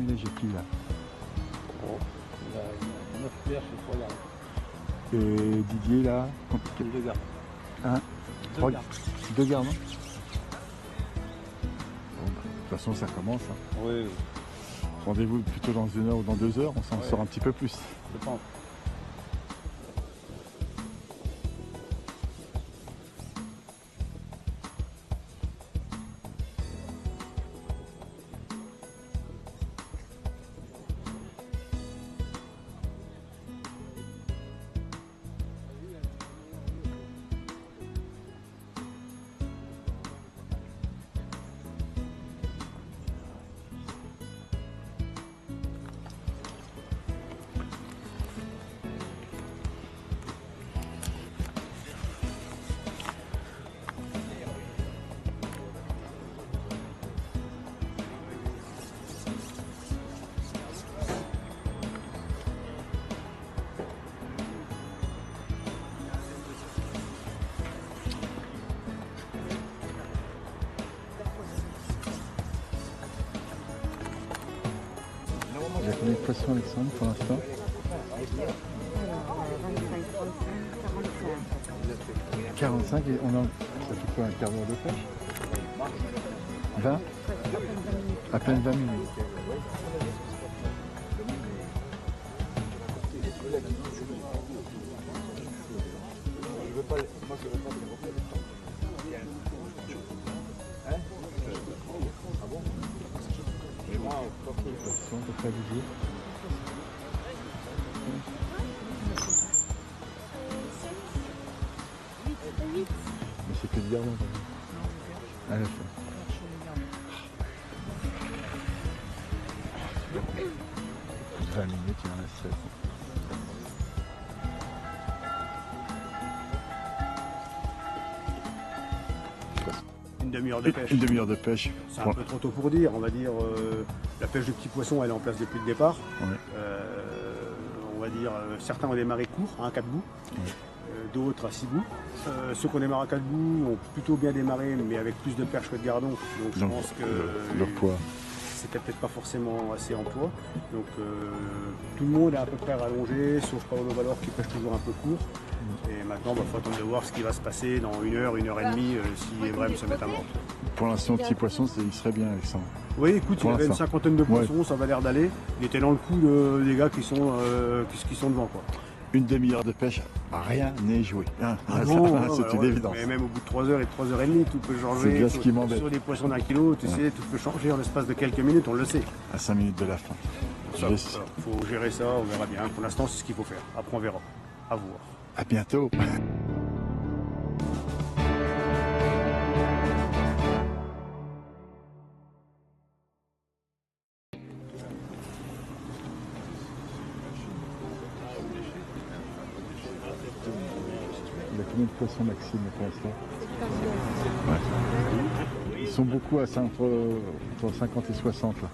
il est, j'ai pris là. Oh, il a 9 perches et 3 gardes. Et Didier là, C'est 2 gardes. hein, 2 gardes. 2 gardes, hein. Bon, bah, de toute façon, ça commence. Hein. Oui, Rendez-vous plutôt dans 1 heure ou dans 2 heures, on s'en sort un petit peu plus. je pense. Il y a combien de poissons, Alexandre, pour l'instant? 45 et on a... Ça fait quoi, un quart d'heure de pêche? 20? À peine 20 minutes. Attention, on peut pas viser. Mais c'est que de garde. À la fin. 20 minutes, il en reste 7. Une demi-heure de pêche. Une demi-heure de pêche. C'est un peu trop tôt pour dire. On va dire la pêche de petits poissons, elle est en place depuis le départ. Ouais. On va dire certains ont démarré court, à 4 bouts. Ouais. D'autres à 6 bouts. Ceux qui ont démarré à 4 bouts ont plutôt bien démarré, mais avec plus de perches que de gardons. Donc je pense que leur poids. c'était peut-être pas forcément assez en poids. Donc tout le monde est à peu près rallongé, sauf Paolo Valor qui pêche toujours un peu court. Et maintenant, il faut attendre de voir ce qui va se passer dans 1 heure, 1 heure et demie, si les vraies se mettent à mort. Pour l'instant, petit poisson, il serait bien, Alexandre. Oui, écoute, il y avait une cinquantaine de poissons, ça va l'air d'aller. Il était dans le coup des gars qui sont devant, quoi. Une demi-heure de pêche, rien n'est joué. Hein. C'est une évidence. Mais même au bout de 3 heures et 3 heures et demie, tout peut changer. C'est bien ce qui m'embête. Sur des poissons d'1 kilo, tu sais, tout peut changer en l'espace de quelques minutes, on le sait. À 5 minutes de la fin. Il faut gérer ça, on verra bien. Pour l'instant, c'est ce qu'il faut faire. Après, on verra. À voir. À bientôt. Il y a combien de poissons, Maxime, pour l'instant? Ouais. Ils sont beaucoup à entre 50 et 60 là.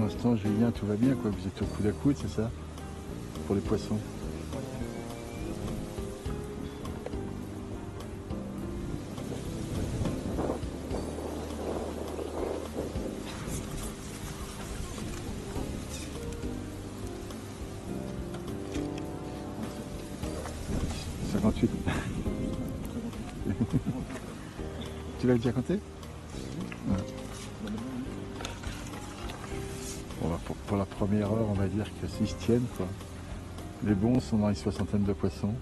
l'instant, Julien, tout va bien, quoi. Vous êtes au coude à coude, c'est ça? Pour les poissons. « 58. » Tu l'as déjà compté? Ouais. Bon, bah, pour la première heure, on va dire que s'ils se tiennent, quoi. Les bons sont dans les soixantaines de poissons.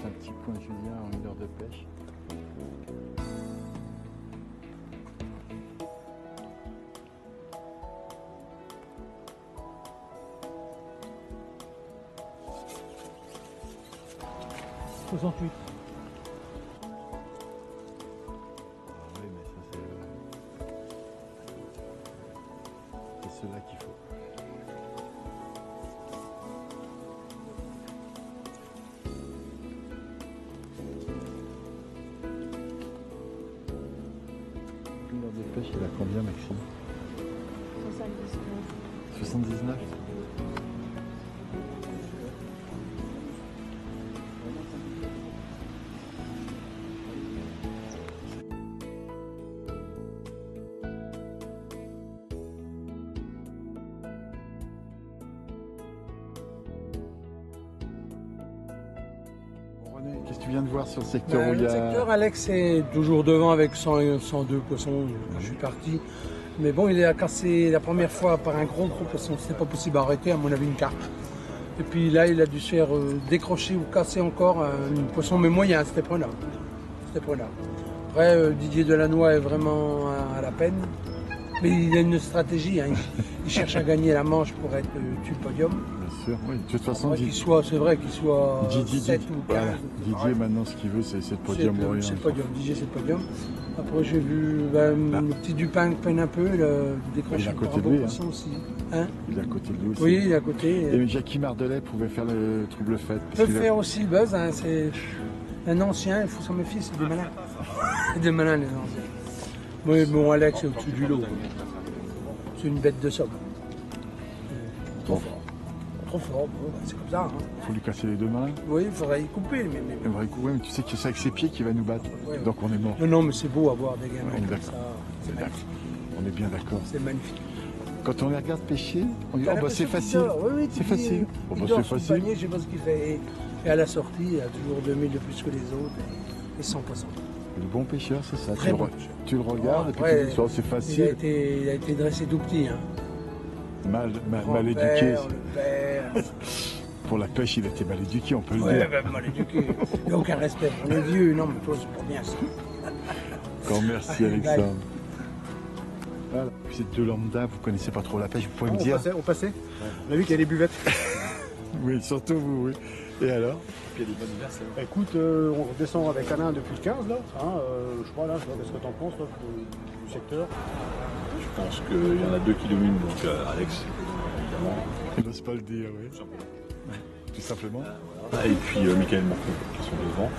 juste un petit point Julien en 1 heure de pêche. « 68. Oui, mais ça c'est cela qu'il faut. Une heure de pêche, il a combien, Maxime? 79. 79? René, qu'est-ce que tu viens de voir sur le secteur où il y Le a... secteur, Alex est toujours devant avec 100 et 102 poissons. Je suis parti. Mais bon, il a cassé la première fois par un gros poisson. C'était pas possible d'arrêter, à mon avis, une carpe. Et puis là, il a dû se faire décrocher ou casser encore un poisson, mais moyen, c'était prenable. C'était prenable. Après, Didier Delannoy est vraiment à la peine. Mais il a une stratégie. Hein. Il cherche à gagner la manche pour être du podium. Bien sûr, oui. De toute façon, Après, c'est vrai qu'il soit Didier, 7 ou 15. voilà. Didier, maintenant, ce qu'il veut, c'est le podium. C'est le podium. Didier, c'est le podium. Après, j'ai vu le petit Dupin peine un peu, le décroché Il est à par côté un de beau lui, poisson aussi. Hein, Il est à côté de lui aussi. oui, il est à côté. Et Jackie Mardelet pouvait faire le trouble fait. Il peut faire aussi le buzz. Hein, c'est un ancien, il faut s'en méfier, c'est des malins. C'est des malins, les anciens. Oui, bon, Alex est au-dessus du lot. C'est une bête de somme. Trop fort. Trop fort, bon, c'est comme ça. Hein. Il faut lui casser les deux mains. Oui, il faudrait y couper. Mais... Il faudrait couper, mais tu sais que c'est avec ses pieds qu'il va nous battre. Ouais. Donc on est mort. Non, non, mais c'est beau avoir des gamins On est comme d'accord. ça. C'est magnifique. On est bien d'accord. C'est magnifique. Quand on les regarde pêcher, on dit T'as oh bah c'est l'impression qu'il facile. dort. Oui, oui, tu C'est dis, facile. Oh, il bah, dort c'est sous le facile. panier, je sais pas ce qu'il fait. Et à la sortie, il a toujours 2000 de plus que les autres. Et 100 poissons. Le bon pêcheur, c'est ça. Très bon pêcheur. Tu le regardes et puis Après, tu dis oh, c'est facile. Il a été dressé tout petit. Hein. Mal éduqué. Grand-père, le père. Pour la pêche, il était mal éduqué, on peut le Ouais, dire. ben, mal éduqué. Il n'y a aucun respect pour les vieux. Non, mais toi, c'est pas bien ça. Encore merci Alexandre. Voilà. Vous êtes deux lambda, vous connaissez pas trop la pêche, vous pouvez me dire. On passait. On a vu qu'il y a des buvettes. Oui, surtout vous, oui. Et alors? Écoute, on redescend avec Alain depuis le 15 là. Hein, je crois là, qu'est-ce que t'en penses là, du secteur? Je pense qu'il y en a deux qui dominent, donc Alex, évidemment. Il n'ose pas le dire, oui. Tout simplement. Et puis Michael Marco, qui sont devant.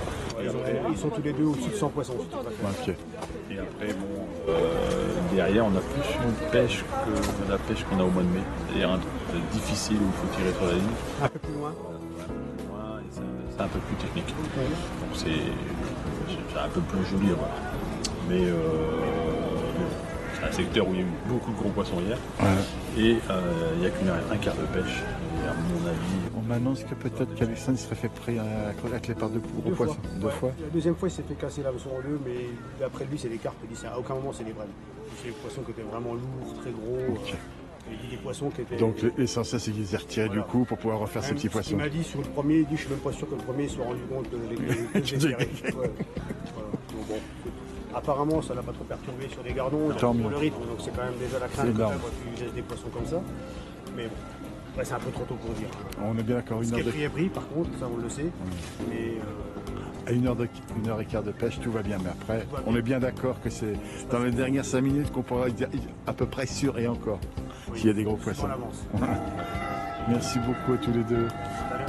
Ils sont tous les deux au-dessus de 100 poissons. si tu préfères. Ok. Et après, bon, derrière, on a plus une pêche que la pêche qu'on a au mois de mai. C'est-à-dire un truc difficile où il faut tirer sur la ligne. Un peu plus loin. Loin, et c'est un peu plus technique. Donc c'est un peu plus joli, voilà. Mais c'est un secteur où il y a eu beaucoup de gros poissons hier. Ouais. Et il n'y a qu'un quart de pêche. Et à mon avis, On m'annonce que peut-être qu'Alexandre serait fait pris avec les parts de gros poissons. Deux Ouais. fois. La deuxième fois, il s'est fait casser la leçon en deux, mais d'après lui, c'est des carpes. Il dit à aucun moment, c'est des brèves. C'est des poissons qui étaient vraiment lourds, très gros. Ok. Il dit des poissons qui étaient. Donc l'essentiel c'est qu'ils aient retiré du coup pour pouvoir refaire ces petits Il poissons. m'a dit sur le premier, il dit je suis même pas sûr que le premier soit rendu compte que les serrés. Ouais. Voilà. Donc bon, apparemment ça l'a pas trop perturbé sur les gardons, il a Tant toujours mieux. le rythme, donc c'est quand même déjà la C'est crainte quand énorme. même, quand tu laisses des poissons comme ça. Mais bon, ouais, c'est un peu trop tôt pour dire. On est bien d'accord, Ce une qui heure est pris est pris, par contre, ça on le sait. Mais à une heure et quart de pêche, tout va bien. Mais après, va on bien. est bien d'accord que c'est dans les dernières 5 minutes qu'on pourra dire à peu près sûr et encore oui, s'il y a des gros on poissons. avance. Merci beaucoup à tous les deux. Salut.